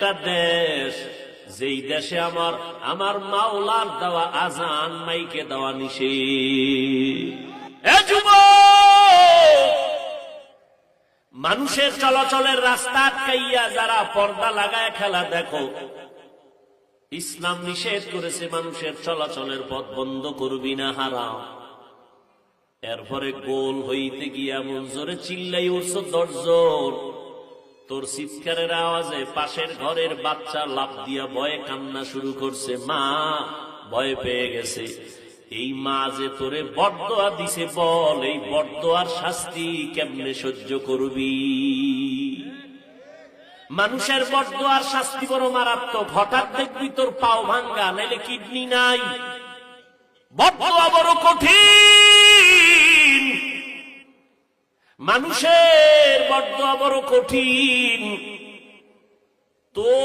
একটা দেশ, যেই দেশে আমার মাওলার দেওয়া আজান মাইকে দেওয়া নিষেধ। মানুষের চলাচলের রাস্তা আটকাইয়া যারা পর্দা লাগায় খেলা দেখো, ইসলাম নিষেধ করেছে মানুষের চলাচলের পথ বন্ধ করবি না, হারাম। এরপরে গোল হইতে গিয়া এমন জোরে চিল্লাই উঠছ 10 জন, তোর চিৎকারের আওয়াজে পাশের ঘরের বাচ্চা লাফ দিয়া ভয়ে কান্না শুরু করছে, মা ভয় পেয়ে গেছে। এই মা যে তোরে বরদোয়া দিছে, বল এই বরদোয়ার শাস্তি কেমনে সহ্য করবি? মানুষের বরদোয়ার শাস্তি বড় মারাত্মক। হঠাৎ দেখবি তোর পাও ভাঙ্গা, নাইলে কিডনি নাই। বরদোয়া বড় কঠিন, মানুষের বরদোয়া বড় কঠিন। তোর